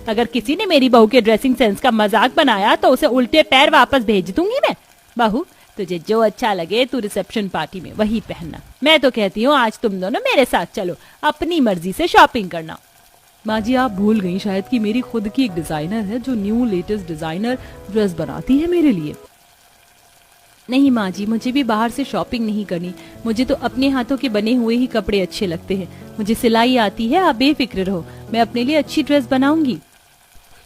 अगर किसी ने मेरी बहू के ड्रेसिंग सेंस का मजाक बनाया तो उसे उल्टे पैर वापस भेज दूंगी मैं। बहू, तुझे जो अच्छा लगे तू रिसेप्शन पार्टी में वही पहनना। मैं तो कहती हूँ आज तुम दोनों मेरे साथ चलो, अपनी मर्जी से शॉपिंग करना। माँ जी, आप भूल गई शायद कि मेरी खुद की एक डिजाइनर है जो न्यू लेटेस्ट डिजाइनर ड्रेस बनाती है मेरे लिए। नहीं माँ जी, मुझे भी बाहर से शॉपिंग नहीं करनी। मुझे तो अपने हाथों के बने हुए ही कपड़े अच्छे लगते हैं। मुझे सिलाई आती है, आप बेफिक्र रहो, मैं अपने लिए अच्छी ड्रेस बनाऊंगी।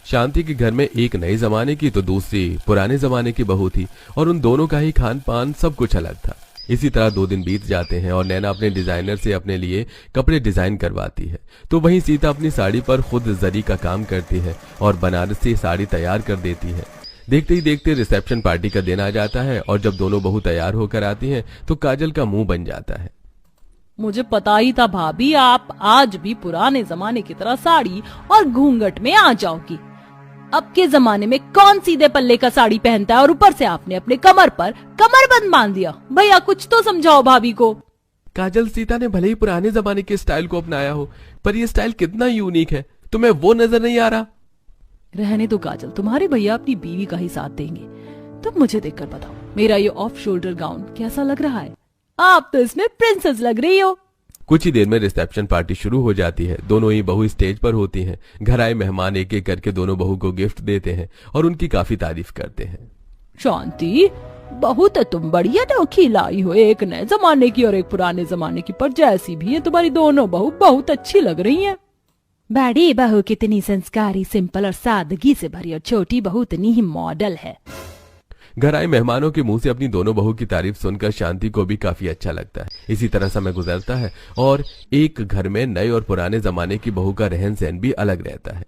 शांति के घर में एक नए जमाने की तो दूसरी पुराने जमाने की बहू थी और उन दोनों का ही खान पान सब कुछ अलग था। इसी तरह 2 दिन बीत जाते हैं और नैना अपने डिजाइनर से अपने लिए कपड़े डिजाइन करवाती है, तो वहीं सीता अपनी साड़ी पर खुद जरी का काम करती है और बनारसी साड़ी तैयार कर देती है। देखते ही देखते रिसेप्शन पार्टी का दिन आ जाता है और जब दोनों बहू तैयार होकर आती हैं तो काजल का मुंह बन जाता है। मुझे पता ही था भाभी, आप आज भी पुराने जमाने की तरह साड़ी और घूंघट में आ जाओगी। अब के जमाने में कौन सीधे पल्ले का साड़ी पहनता है और ऊपर से आपने अपने कमर पर कमरबंद बांध दिया। भैया कुछ तो समझाओ भाभी को। काजल, सीता ने भले ही पुराने जमाने के स्टाइल को अपनाया हो, पर ये स्टाइल कितना यूनिक है, तुम्हें वो नजर नहीं आ रहा? रहने दो काजल, तुम्हारे भैया अपनी बीवी का ही साथ देंगे। तुम मुझे देखकर बताओ, मेरा ये ऑफ शोल्डर गाउन कैसा लग रहा है? आप तो इसमें प्रिंसेस लग रही हो। कुछ ही देर में रिसेप्शन पार्टी शुरू हो जाती है। दोनों ही बहू स्टेज पर होती हैं। घर आए मेहमान एक एक करके दोनों बहू को गिफ्ट देते हैं और उनकी काफी तारीफ करते हैं। शांति, बहू तो तुम बढ़िया नौखी लाई हो, एक नए जमाने की और एक पुराने जमाने की, पर जैसी भी है तुम्हारी दोनों बहू बहुत अच्छी लग रही हैं। बड़ी बहू कितनी संस्कारी, सिंपल और सादगी से भरी, और छोटी बहू इतनी ही मॉडल है। घर आए मेहमानों के मुंह से अपनी दोनों बहू की तारीफ सुनकर शांति को भी काफी अच्छा लगता है। इसी तरह समय गुजरता है और एक घर में नए और पुराने जमाने की बहू का रहन सहन भी अलग रहता है।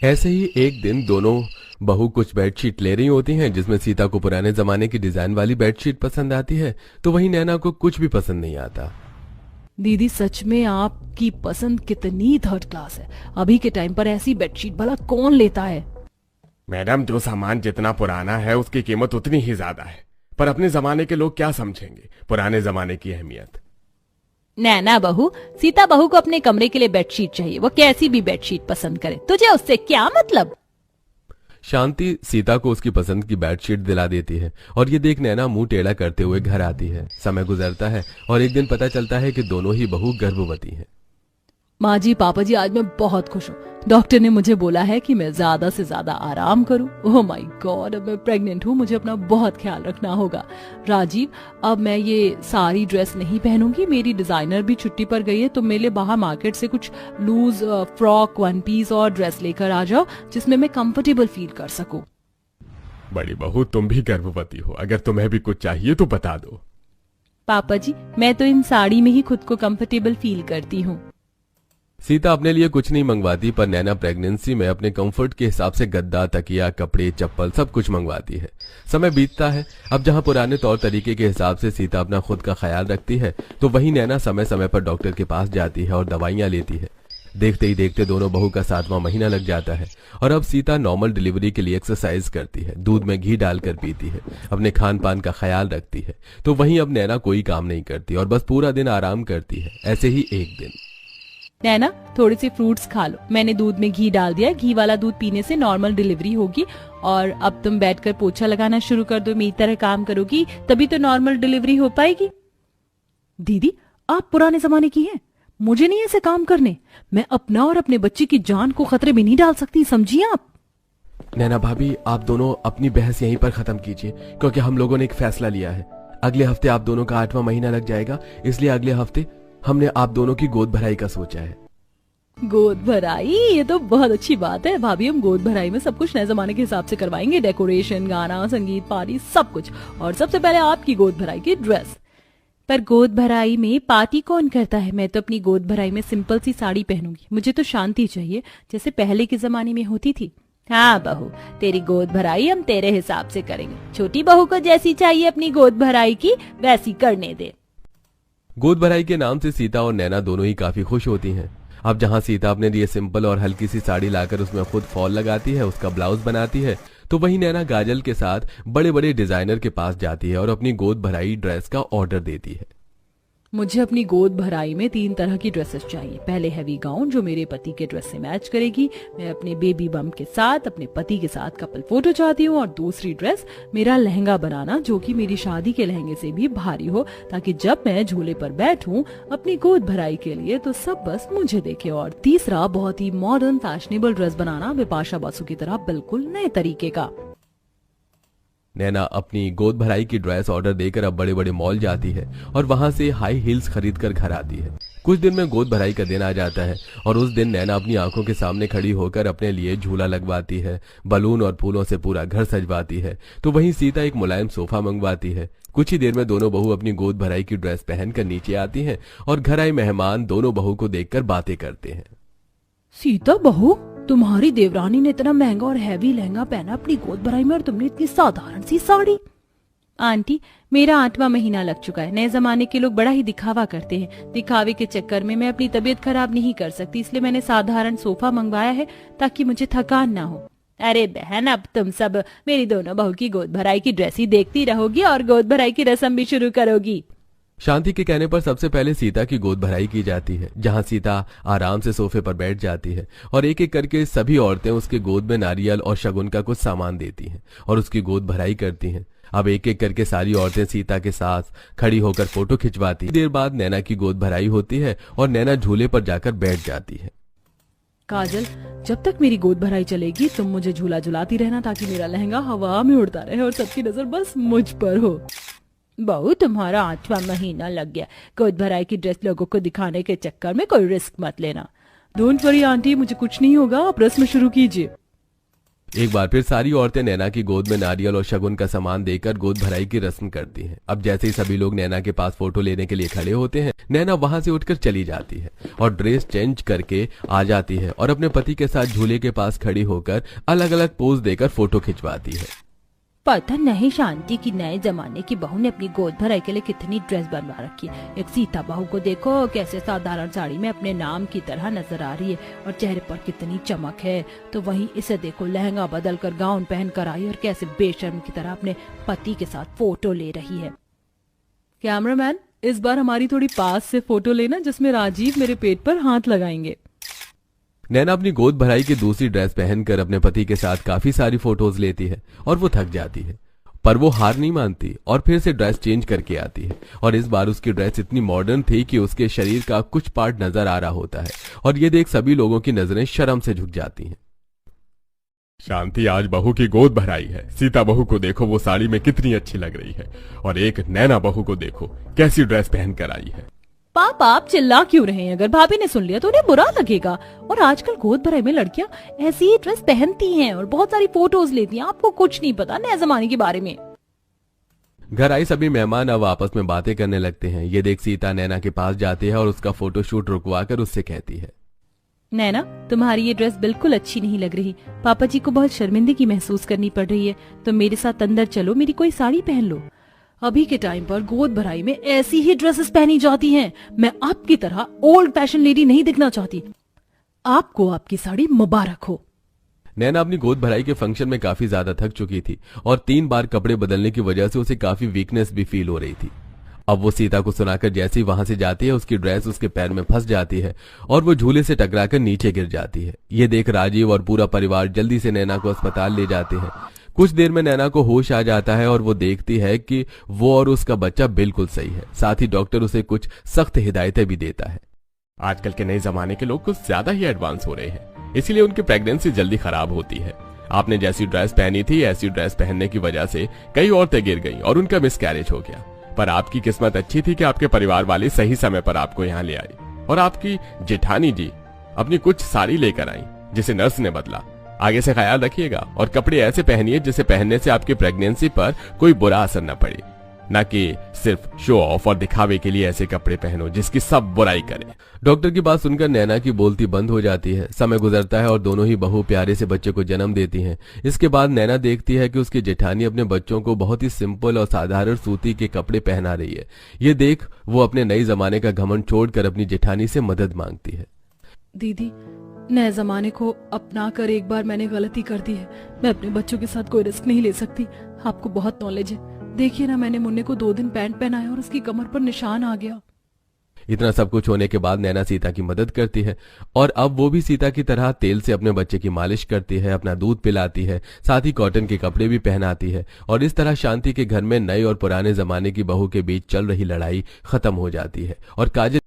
ऐसे ही एक दिन दोनों बहू कुछ बेडशीट ले रही होती हैं, जिसमें सीता को पुराने जमाने की डिजाइन वाली बेडशीट पसंद आती है तो वहीं नैना को कुछ भी पसंद नहीं आता। दीदी, सच में आपकी पसंद कितनी थर्ड क्लास है। अभी के टाइम पर ऐसी बेडशीट भला कौन लेता है? मैडम, जो सामान जितना पुराना है उसकी कीमत उतनी ही ज्यादा है, पर अपने जमाने के लोग क्या समझेंगे पुराने जमाने की अहमियत। नैना बहू, सीता बहू को अपने कमरे के लिए बेडशीट चाहिए, वो कैसी भी बेडशीट पसंद करे, तुझे उससे क्या मतलब? शांति सीता को उसकी पसंद की बेडशीट दिला देती है और ये देख नैना मुंह टेढ़ा करते हुए घर आती है। समय गुजरता है और एक दिन पता चलता है कि दोनों ही बहू गर्भवती हैं। माँ जी, पापा जी, आज मैं बहुत खुश हूँ। डॉक्टर ने मुझे बोला है कि मैं ज्यादा से ज्यादा आराम करूं। ओह माय गॉड, अब मैं प्रेग्नेंट हूँ, मुझे अपना बहुत ख्याल रखना होगा। राजीव, अब मैं ये सारी ड्रेस नहीं पहनूंगी। मेरी डिजाइनर भी छुट्टी पर गई है, तो मेरे लिए बाहर मार्केट से कुछ लूज फ्रॉक, 1 पीस और ड्रेस लेकर आ जाओ जिसमें मैं कंफर्टेबल फील कर सकूं। बड़ी बहू, तुम भी गर्भवती हो, अगर तुम्हें भी कुछ चाहिए तो बता दो। पापा जी, मैं तो इन साड़ी में ही खुद को कंफर्टेबल फील करती हूँ। सीता अपने लिए कुछ नहीं मंगवाती, पर नैना प्रेगनेंसी में अपने कंफर्ट के हिसाब से गद्दा, तकिया, कपड़े, चप्पल सब कुछ मंगवाती है। समय बीतता है। अब जहां पुराने तौर तरीके के हिसाब से सीता अपना खुद का ख्याल रखती है, तो वहीं नैना समय समय पर डॉक्टर के पास जाती है और दवाइयां लेती है। देखते ही देखते दोनों बहू का 7वां महीना लग जाता है और अब सीता नॉर्मल डिलीवरी के लिए एक्सरसाइज करती है, दूध में घी डालकर पीती है, अपने खान पान का ख्याल रखती है। तो वहीं अब नैना कोई काम नहीं करती और बस पूरा दिन आराम करती है। ऐसे ही एक दिन, नैना, थोड़े से फ्रूट्स खा लो, मैंने दूध में घी डाल दिया है, घी वाला दूध पीने से नॉर्मल डिलीवरी होगी। और अब तुम बैठकर पोछा लगाना शुरू कर दो, मेरी तरह काम करोगी तभी तो नॉर्मल डिलीवरी हो पाएगी। दीदी, आप पुराने जमाने की हैं, मुझे नहीं ऐसे काम करने। मैं अपना और अपने बच्चे की जान को खतरे में नहीं डाल सकती, समझिए आप। नैना भाभी, आप दोनों अपनी बहस यहीं पर खत्म कीजिए, क्योंकि हम लोगों ने एक फैसला लिया है। अगले हफ्ते आप दोनों का 8वां महीना लग जाएगा, इसलिए अगले हफ्ते हमने आप दोनों की गोद भराई का सोचा है। गोद भराई? ये तो बहुत अच्छी बात है भाभी। हम गोद भराई में सब कुछ नए जमाने के हिसाब से करवाएंगे, डेकोरेशन, गाना, संगीत, पार्टी, सब कुछ। और सबसे पहले आपकी गोद भराई की ड्रेस। पर गोद भराई में पार्टी कौन करता है? मैं तो अपनी गोद भराई में सिंपल सी साड़ी पहनूंगी। मुझे तो शांति चाहिए, जैसे पहले के जमाने में होती थी। हाँ बहू, तेरी गोद भराई हम तेरे हिसाब से करेंगे। छोटी बहू को जैसी चाहिए अपनी गोद भराई की वैसी करने दे। गोद भराई के नाम से सीता और नैना दोनों ही काफी खुश होती हैं। अब जहां सीता अपने लिए सिंपल और हल्की सी साड़ी लाकर उसमें खुद फॉल लगाती है, उसका ब्लाउज बनाती है, तो वहीं नैना गाजल के साथ बड़े बड़े डिजाइनर के पास जाती है और अपनी गोद भराई ड्रेस का ऑर्डर देती है। मुझे अपनी गोद भराई में 3 तरह की ड्रेसेस चाहिए। पहले हैवी गाउन जो मेरे पति के ड्रेस से मैच करेगी। मैं अपने बेबी बम के साथ अपने पति के साथ कपल फोटो चाहती हूँ। और दूसरी ड्रेस मेरा लहंगा बनाना जो कि मेरी शादी के लहंगे से भी भारी हो, ताकि जब मैं झूले पर बैठूं अपनी गोद भराई के लिए तो सब बस मुझे देखे। और तीसरा बहुत ही मॉडर्न फैशनेबल ड्रेस बनाना, बिपाशा बासु की तरह बिल्कुल नए तरीके का। नैना अपनी गोद भराई की ड्रेस ऑर्डर देकर अब बड़े बड़े मॉल जाती है और वहां से हाई हील्स खरीद कर घर आती है। कुछ दिन में गोद भराई का दिन आ जाता है और उस दिन नैना अपनी आंखों के सामने खड़ी होकर अपने लिए झूला लगवाती है, बलून और फूलों से पूरा घर सजवाती है। तो वहीं सीता एक मुलायम सोफा मंगवाती है। कुछ ही देर में दोनों बहू अपनी गोद भराई की ड्रेस पहनकर नीचे आती हैं और घर आए मेहमान दोनों बहू को देखकर बातें करते हैं। सीता बहू, तुम्हारी देवरानी ने इतना महंगा और हैवी लहंगा पहना अपनी गोद भराई में और तुमने इतनी साधारण सी साड़ी। आंटी, मेरा 8वां महीना लग चुका है। नए जमाने के लोग बड़ा ही दिखावा करते हैं। दिखावे के चक्कर में मैं अपनी तबीयत खराब नहीं कर सकती, इसलिए मैंने साधारण सोफा मंगवाया है ताकि मुझे थकान ना हो। अरे बहन, अब तुम सब मेरी दोनों बहू की गोद भराई की ड्रेस ही देखती रहोगी और गोद भराई की रस्म भी शुरू करोगी। शांति के कहने पर सबसे पहले सीता की गोद भराई की जाती है, जहां सीता आराम से सोफे पर बैठ जाती है और एक एक करके सभी औरतें उसके गोद में नारियल और शगुन का कुछ सामान देती हैं और उसकी गोद भराई करती हैं। अब एक एक करके सारी औरतें सीता के साथ खड़ी होकर फोटो खिंचवाती। देर बाद नैना की गोद भराई होती है और नैना झूले पर जाकर बैठ जाती है। काजल, जब तक मेरी गोद भराई चलेगी तुम मुझे झूला झुलाती रहना ताकि मेरा लहंगा हवा में उड़ता रहे और सबकी नजर बस मुझ पर हो। बहू, तुम्हारा 8वां महीना लग गया। गोद भराई की ड्रेस लोगों को दिखाने के चक्कर में कोई रिस्क मत लेना। डोंट वरी आंटी, मुझे कुछ नहीं होगा, आप रस्म शुरू कीजिए। एक बार फिर सारी औरतें नैना की गोद में नारियल और शगुन का सामान देकर गोद भराई की रस्म करती हैं। अब जैसे ही सभी लोग नैना के पास फोटो लेने के लिए खड़े होते हैं, नैना वहां से उठकर चली जाती है और ड्रेस चेंज करके आ जाती है और अपने पति के साथ झूले के पास खड़ी होकर अलग अलग पोज देकर फोटो खिंचवाती है। पता नहीं शांति की नए जमाने की बहू ने अपनी गोद भराई के लिए कितनी ड्रेस बनवा रखी है। एक सीता बहू को देखो, कैसे साधारण साड़ी में अपने नाम की तरह नजर आ रही है और चेहरे पर कितनी चमक है। तो वहीं इसे देखो, लहंगा बदल कर गाउन पहन कर आई और कैसे बेशर्म की तरह अपने पति के साथ फोटो ले रही है। कैमरामैन, इस बार हमारी थोड़ी पास से फोटो लेना जिसमें राजीव मेरे पेट पर हाथ लगाएंगे। नैना अपनी गोद भराई की दूसरी ड्रेस पहनकर अपने पति के साथ काफी सारी फोटोज लेती है और वो थक जाती है, पर वो हार नहीं मानती और फिर से ड्रेस चेंज करके आती है। और इस बार उसकी ड्रेस इतनी मॉडर्न थी कि उसके शरीर का कुछ पार्ट नजर आ रहा होता है और ये देख सभी लोगों की नजरें शर्म से झुक जाती हैं। शांति, आज बहू की गोद भराई है। सीता बहू को देखो, वो साड़ी में कितनी अच्छी लग रही है। और एक नैना बहू को देखो, कैसी ड्रेस पहन कर आई है। पापा, आप चिल्ला क्यों रहे हैं? अगर भाभी ने सुन लिया तो उन्हें बुरा लगेगा। और आजकल गोद भराई में लड़कियां ऐसी ही ड्रेस पहनती हैं और बहुत सारी फोटोज लेती हैं। आपको कुछ नहीं पता नए जमाने के बारे में। घर आई सभी मेहमान अब आपस में बातें करने लगते हैं। ये देख सीता नैना के पास जाती है और उसका फोटोशूट रुकवाकर उससे कहती है, नैना, तुम्हारी ये ड्रेस बिल्कुल अच्छी नहीं लग रही। पापा जी को बहुत शर्मिंदगी महसूस करनी पड़ रही है। तो मेरे साथ अंदर चलो, मेरी कोई साड़ी पहन लो। अभी के टाइम पर गोद भराई में ऐसी ही ड्रेसेस पहनी जाती हैं। मैं आपकी तरह ओल्ड फैशन लेडी नहीं दिखना चाहती। आपको आपकी साड़ी मुबारक हो। नैना अपनी गोद भराई के फंक्शन में काफी ज्यादा थक चुकी थी और 3 बार कपड़े बदलने की वजह से उसे काफी वीकनेस भी फील हो रही थी। अब वो सीता को सुनाकर जैसे ही वहां से जाती है, उसकी ड्रेस उसके पैर में फंस जाती है और वो झूले से टकराकर नीचे गिर जाती है। ये देख राजीव और पूरा परिवार जल्दी से नैना को अस्पताल ले जाते हैं। कुछ देर में नैना को होश आ जाता है और वो देखती है कि वो और उसका बच्चा बिल्कुल सही है। साथ ही डॉक्टर उसे कुछ सख्त हिदायतें भी देता है। आजकल के नए जमाने के लोग कुछ ज्यादा ही एडवांस हो रहे हैं, इसीलिए उनकी प्रेगनेंसी जल्दी खराब होती है। आपने जैसी ड्रेस पहनी थी, ऐसी ड्रेस पहनने की वजह से कई औरतें गिर गईं और उनका मिसकैरेज हो गया। पर आपकी किस्मत अच्छी थी कि आपके परिवार वाले सही समय पर आपको यहाँ ले आए और आपकी जेठानी जी अपनी कुछ साड़ी लेकर आई, जिसे नर्स ने बदला। आगे से ख्याल रखिएगा और कपड़े ऐसे पहनिए जिसे पहनने से आपकी प्रेगनेंसी पर कोई बुरा असर न पड़े, न कि सिर्फ शो ऑफ और दिखावे के लिए ऐसे कपड़े पहनो जिसकी सब बुराई करें। डॉक्टर की बात सुनकर नैना की बोलती बंद हो जाती है। समय गुजरता है और दोनों ही बहू प्यारे से बच्चे को जन्म देती हैं। इसके बाद नैना देखती है कि उसकी जेठानी अपने बच्चों को बहुत ही सिंपल और साधारण सूती के कपड़े पहना रही है। ये देख वो अपने नए जमाने का घमंड छोड़कर अपनी जेठानी से मदद मांगती है। दीदी, नए जमाने को अपना कर एक बार मैंने गलती कर दी है। मैं अपने बच्चों के साथ कोई रिस्क नहीं ले सकती। आपको बहुत नॉलेज है। देखिए ना, मैंने मुन्ने को 2 दिन पैंट पहनाया और उसकी कमर पर निशान आ गया। इतना सब कुछ होने के बाद नैना सीता की मदद करती है और अब वो भी सीता की तरह तेल से अपने बच्चे की मालिश करती है, अपना दूध पिलाती है, साथ ही कॉटन के कपड़े भी पहनाती है और इस तरह शांति के घर में नए और पुराने जमाने की बहू के बीच चल रही लड़ाई खत्म हो जाती है और काजल